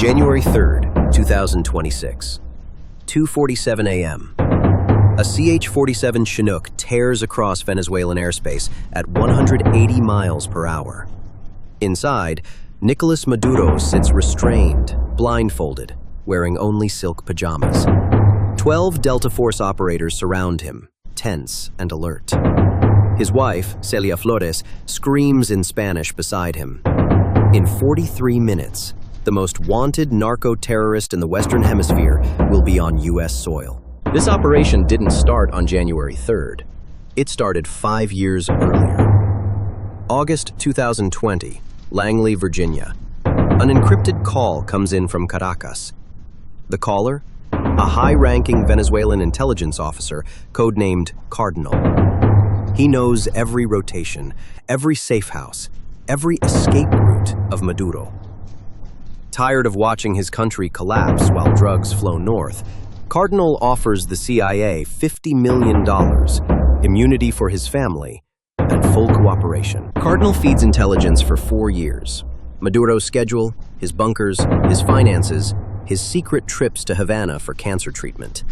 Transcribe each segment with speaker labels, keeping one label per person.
Speaker 1: January 3rd, 2026. 2:47 a.m. A CH-47 Chinook tears across Venezuelan airspace at 180 miles per hour. Inside, Nicolas Maduro sits restrained, blindfolded, wearing only silk pajamas. 12 Delta Force operators surround him, tense and alert. His wife, Celia Flores, screams in Spanish beside him. In 43 minutes, the most wanted narco-terrorist in the Western Hemisphere will be on U.S. soil. This operation didn't start on January 3rd. It started 5 years earlier. August 2020, Langley, Virginia. An encrypted call comes in from Caracas. The caller? A high-ranking Venezuelan intelligence officer, codenamed Cardinal. He knows every rotation, every safe house, every escape route of Maduro. Tired of watching his country collapse while drugs flow north, Cardinal offers the CIA $50 million, immunity for his family, and full cooperation. Cardinal feeds intelligence for 4 years. Maduro's schedule, his bunkers, his finances, his secret trips to Havana for cancer treatment.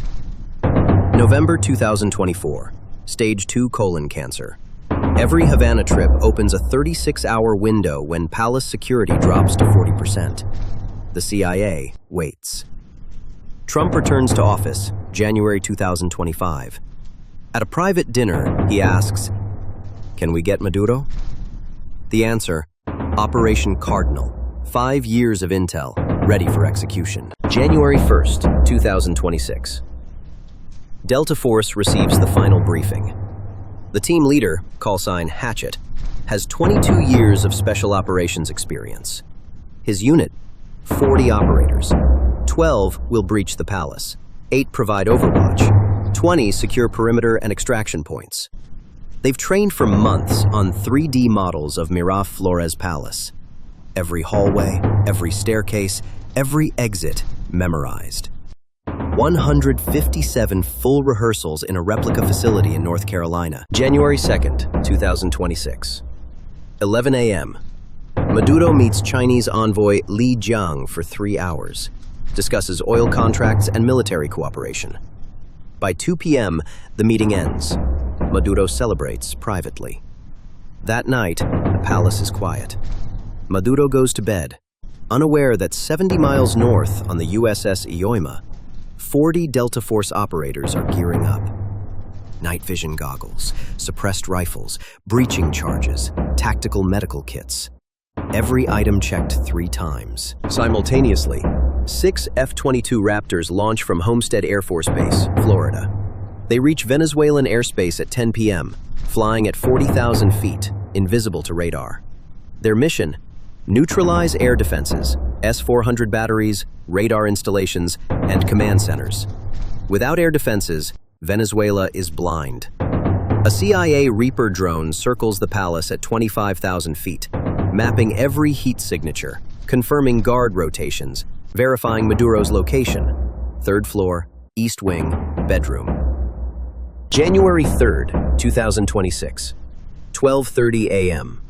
Speaker 1: November 2024, stage 2 colon cancer. Every Havana trip opens a 36-hour window when palace security drops to 40%. The CIA waits. Trump returns to office, January 2025. At a private dinner, he asks, "Can we get Maduro?" The answer, Operation Cardinal. 5 years of intel, ready for execution. January 1st, 2026. Delta Force receives the final briefing. The team leader, callsign Hatchet, has 22 years of special operations experience. His unit, 40 operators. 12 will breach the palace. 8 provide overwatch. 20 secure perimeter and extraction points. They've trained for months on 3D models of Miraflores Palace. Every hallway, every staircase, every exit memorized. 157 full rehearsals in a replica facility in North Carolina. January 2nd, 2026. 11 a.m. Maduro meets Chinese envoy Li Jiang for 3 hours. Discusses oil contracts and military cooperation. By 2 p.m., the meeting ends. Maduro celebrates privately. That night, the palace is quiet. Maduro goes to bed, unaware that 70 miles north on the USS Ioima, 40 Delta Force operators are gearing up. Night vision goggles, suppressed rifles, breaching charges, tactical medical kits. Every item checked 3 times. Simultaneously, 6 F-22 Raptors launch from Homestead Air Force Base, Florida. They reach Venezuelan airspace at 10 p.m., flying at 40,000 feet, invisible to radar. Their mission? Neutralize air defenses, S-400 batteries, radar installations, and command centers. Without air defenses, Venezuela is blind. A CIA Reaper drone circles the palace at 25,000 feet, mapping every heat signature, confirming guard rotations, verifying Maduro's location. 3rd floor, east wing, bedroom. January 3rd, 2026, 12:30 a.m.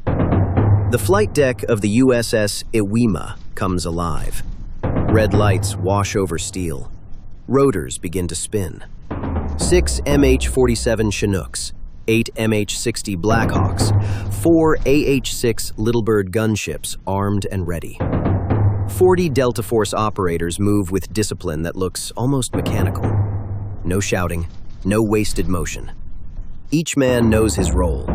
Speaker 1: The flight deck of the USS Ioima comes alive. Red lights wash over steel. Rotors begin to spin. 6 MH-47 Chinooks, 8 MH-60 Blackhawks, 4 AH-6 Littlebird gunships armed and ready. 40 Delta Force operators move with discipline that looks almost mechanical. No shouting, no wasted motion. Each man knows his role.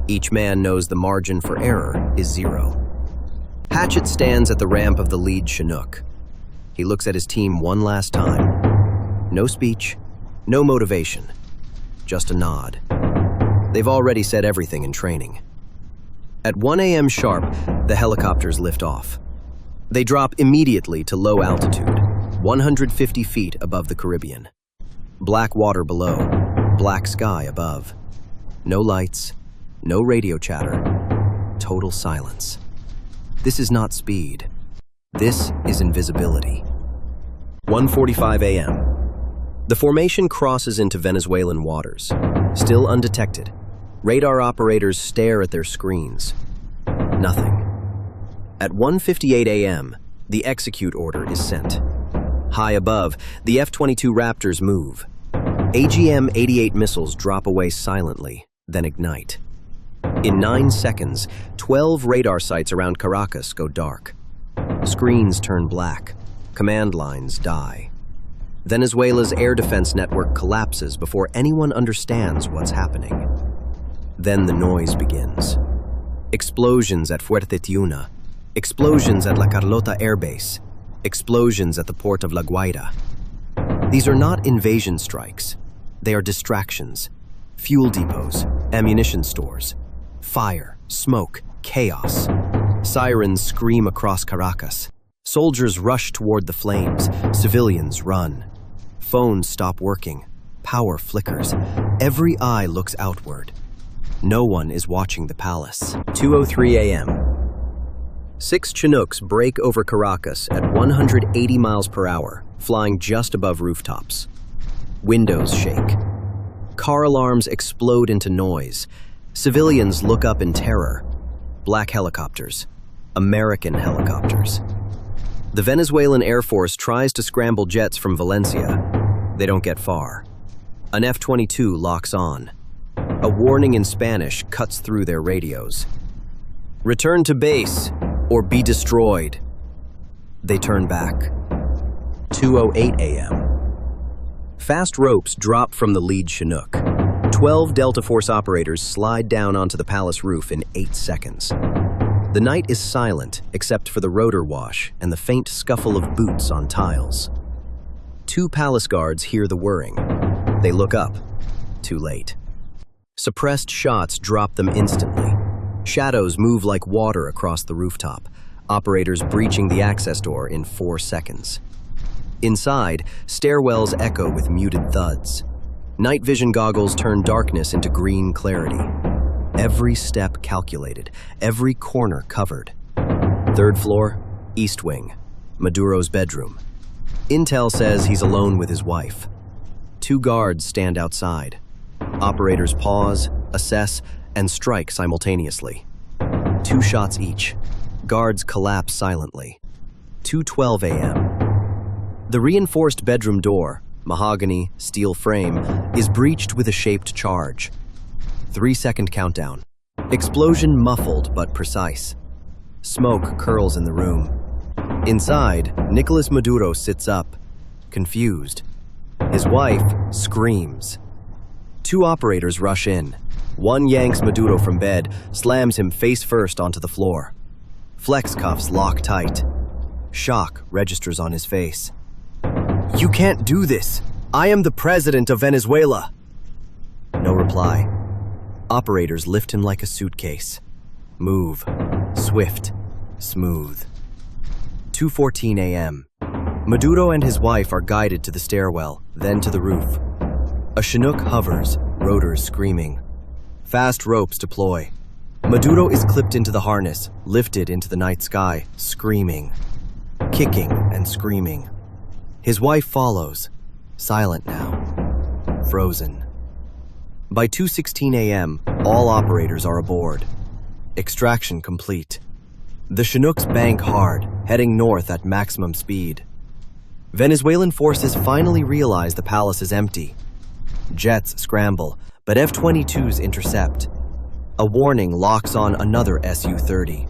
Speaker 1: Each man knows the margin for error is 0. Hatchet stands at the ramp of the lead Chinook. He looks at his team one last time. No speech, no motivation, just a nod. They've already said everything in training. At 1 a.m. sharp, the helicopters lift off. They drop immediately to low altitude, 150 feet above the Caribbean. Black water below, black sky above. No lights, no radio chatter, total silence. This is not speed. This is invisibility. 1:45 a.m. The formation crosses into Venezuelan waters. Still undetected, radar operators stare at their screens. Nothing. At 1:58 a.m., The execute order is sent. High above, the F-22 Raptors move. AGM-88 missiles drop away silently, then ignite. In 9 seconds, 12 radar sites around Caracas go dark. Screens turn black. Command lines die. Venezuela's air defense network collapses before anyone understands what's happening. Then the noise begins. Explosions at Fuerte Tiuna. Explosions at La Carlota Air Base. Explosions at the port of La Guaira. These are not invasion strikes. They are distractions. Fuel depots, ammunition stores. Fire, smoke, chaos. Sirens scream across Caracas. Soldiers rush toward the flames. Civilians run. Phones stop working. Power flickers. Every eye looks outward. No one is watching the palace. 2:03 a.m. 6 Chinooks break over Caracas at 180 miles per hour, flying just above rooftops. Windows shake. Car alarms explode into noise. Civilians look up in terror. Black helicopters. American helicopters. The Venezuelan Air Force tries to scramble jets from Valencia. They don't get far. An F-22 locks on. A warning in Spanish cuts through their radios. Return to base, or be destroyed. They turn back. 2:08 a.m. Fast ropes drop from the lead Chinook. 12 Delta Force operators slide down onto the palace roof in 8 seconds. The night is silent except for the rotor wash and the faint scuffle of boots on tiles. 2 palace guards hear the whirring. They look up. Too late. Suppressed shots drop them instantly. Shadows move like water across the rooftop, operators breaching the access door in 4 seconds. Inside, stairwells echo with muted thuds. Night vision goggles turn darkness into green clarity. Every step calculated, every corner covered. 3rd floor, East Wing, Maduro's bedroom. Intel says he's alone with his wife. 2 guards stand outside. Operators pause, assess, and strike simultaneously. 2 shots each. Guards collapse silently. 2:12 a.m. The reinforced bedroom door, mahogany, steel frame, is breached with a shaped charge. 3-second countdown. Explosion muffled but precise. Smoke curls in the room. Inside, Nicolas Maduro sits up, confused. His wife screams. 2 operators rush in. One yanks Maduro from bed, slams him face first onto the floor. Flex cuffs lock tight. Shock registers on his face. "You can't do this! I am the President of Venezuela!" No reply. Operators lift him like a suitcase. Move. Swift. Smooth. 2:14 a.m. Maduro and his wife are guided to the stairwell, then to the roof. A Chinook hovers, rotors screaming. Fast ropes deploy. Maduro is clipped into the harness, lifted into the night sky, screaming. Kicking and screaming. His wife follows, silent now. Frozen. By 2:16 a.m., all operators are aboard. Extraction complete. The Chinooks bank hard, heading north at maximum speed. Venezuelan forces finally realize the palace is empty. Jets scramble, but F-22s intercept. A warning locks on another Su-30.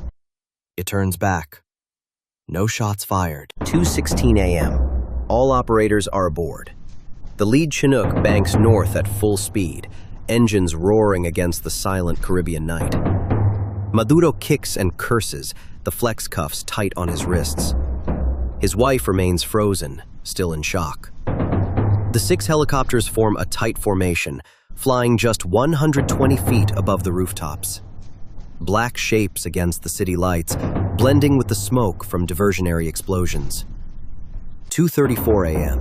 Speaker 1: It turns back. No shots fired. 2:16 a.m. All operators are aboard. The lead Chinook banks north at full speed, engines roaring against the silent Caribbean night. Maduro kicks and curses, the flex cuffs tight on his wrists. His wife remains frozen, still in shock. The 6 helicopters form a tight formation, flying just 120 feet above the rooftops. Black shapes against the city lights, blending with the smoke from diversionary explosions. 2:34 a.m.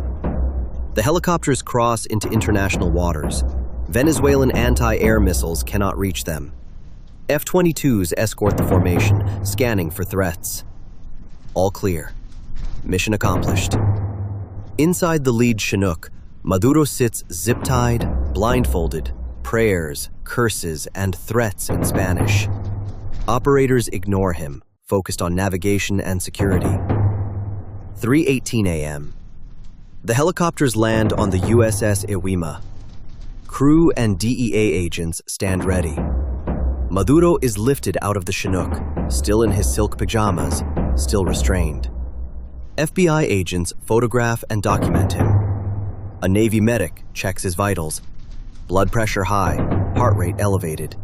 Speaker 1: The helicopters cross into international waters. Venezuelan anti-air missiles cannot reach them. F-22s escort the formation, scanning for threats. All clear. Mission accomplished. Inside the lead Chinook, Maduro sits zip-tied, blindfolded, prayers, curses, and threats in Spanish. Operators ignore him, focused on navigation and security. 3:18 a.m. The helicopters land on the USS Iwima. Crew and DEA agents stand ready. Maduro is lifted out of the Chinook, still in his silk pajamas, still restrained. FBI agents photograph and document him. A Navy medic checks his vitals. Blood pressure high, heart rate elevated,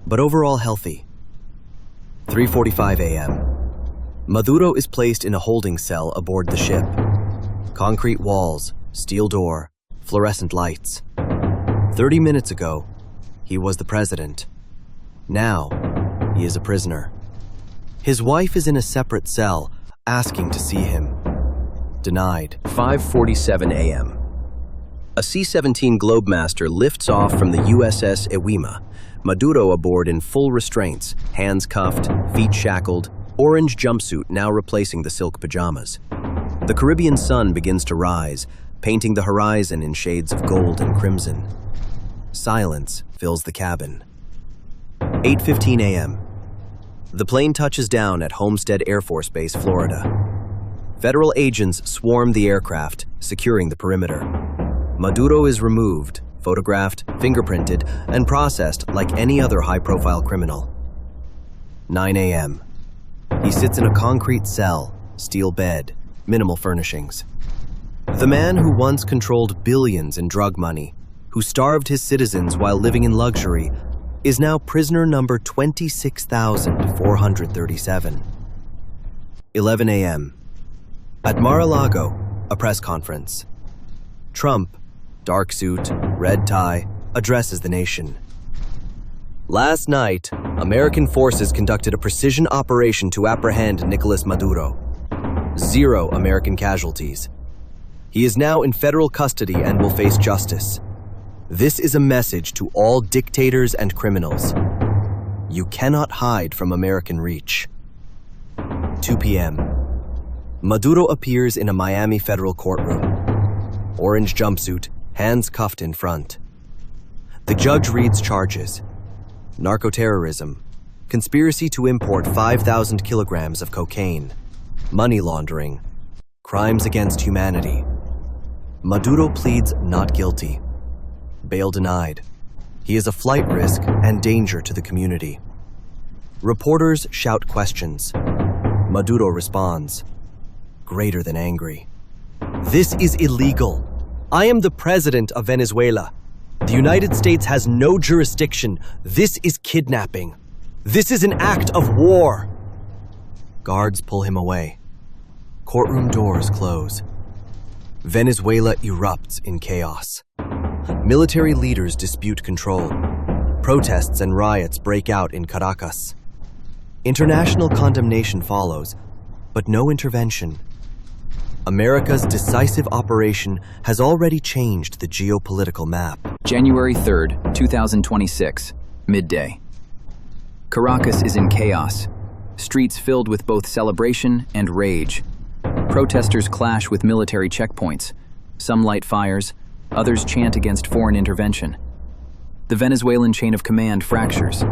Speaker 1: but overall healthy. 3:45 a.m. Maduro is placed in a holding cell aboard the ship. Concrete walls, steel door, fluorescent lights. 30 minutes ago, he was the president. Now, he is a prisoner. His wife is in a separate cell, asking to see him. Denied. 5:47 a.m. A C-17 Globemaster lifts off from the USS Iwima, Maduro aboard in full restraints, hands cuffed, feet shackled, orange jumpsuit now replacing the silk pajamas. The Caribbean sun begins to rise, painting the horizon in shades of gold and crimson. Silence fills the cabin. 8:15 a.m. The plane touches down at Homestead Air Force Base, Florida. Federal agents swarm the aircraft, securing the perimeter. Maduro is removed, photographed, fingerprinted, and processed like any other high-profile criminal. 9 a.m. He sits in a concrete cell, steel bed, minimal furnishings. The man who once controlled billions in drug money, who starved his citizens while living in luxury, is now prisoner number 26,437. 11 a.m. At Mar-a-Lago, a press conference. Trump, dark suit, red tie, addresses the nation. Last night, American forces conducted a precision operation to apprehend Nicolas Maduro. 0 American casualties. He is now in federal custody and will face justice. This is a message to all dictators and criminals. You cannot hide from American reach. 2 p.m. Maduro appears in a Miami federal courtroom. Orange jumpsuit, hands cuffed in front. The judge reads charges: narcoterrorism, conspiracy to import 5,000 kilograms of cocaine, money laundering, crimes against humanity. Maduro pleads not guilty. Bail denied. He is a flight risk and danger to the community. Reporters shout questions. Maduro responds, greater than angry. This is illegal. I am the President of Venezuela. The United States has no jurisdiction. This is kidnapping. This is an act of war. Guards pull him away. Courtroom doors close. Venezuela erupts in chaos. Military leaders dispute control. Protests and riots break out in Caracas. International condemnation follows, but no intervention. America's decisive operation has already changed the geopolitical map.
Speaker 2: January 3rd, 2026, midday. Caracas is in chaos. Streets filled with both celebration and rage. Protesters clash with military checkpoints. Some light fires, others chant against foreign intervention. The Venezuelan chain of command fractures.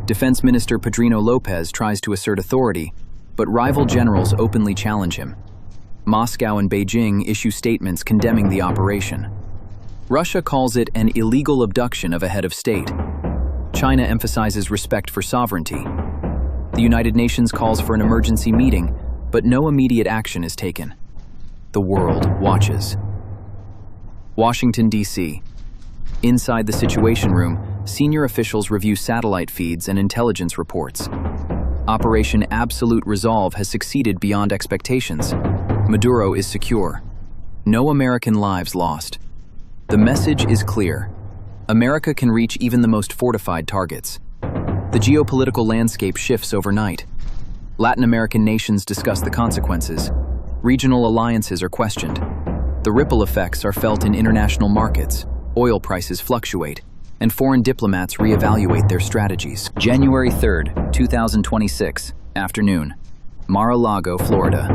Speaker 2: Defense Minister Pedro Lopez tries to assert authority, but rival generals openly challenge him. Moscow and Beijing issue statements condemning the operation. Russia calls it an illegal abduction of a head of state. China emphasizes respect for sovereignty. The United Nations calls for an emergency meeting, but no immediate action is taken. The world watches. Washington, D.C. Inside the Situation Room, senior officials review satellite feeds and intelligence reports. Operation Absolute Resolve has succeeded beyond expectations. Maduro is secure. No American lives lost. The message is clear. America can reach even the most fortified targets. The geopolitical landscape shifts overnight. Latin American nations discuss the consequences. Regional alliances are questioned. The ripple effects are felt in international markets. Oil prices fluctuate, and foreign diplomats reevaluate their strategies. January 3rd, 2026, afternoon. Mar-a-Lago, Florida.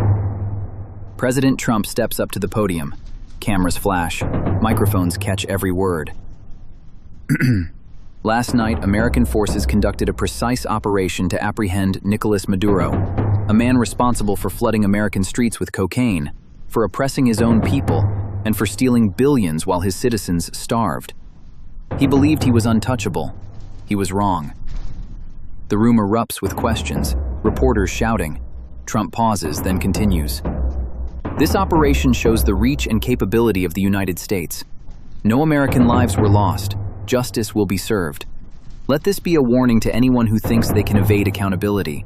Speaker 2: President Trump steps up to the podium. Cameras flash. Microphones catch every word. Last night, American forces conducted a precise operation to apprehend Nicolas Maduro, a man responsible for flooding American streets with cocaine, for oppressing his own people, and for stealing billions while his citizens starved. He believed he was untouchable. He was wrong. The room erupts with questions, reporters shouting. Trump pauses, then continues. This operation shows the reach and capability of the United States. No American lives were lost. Justice will be served. Let this be a warning to anyone who thinks they can evade accountability.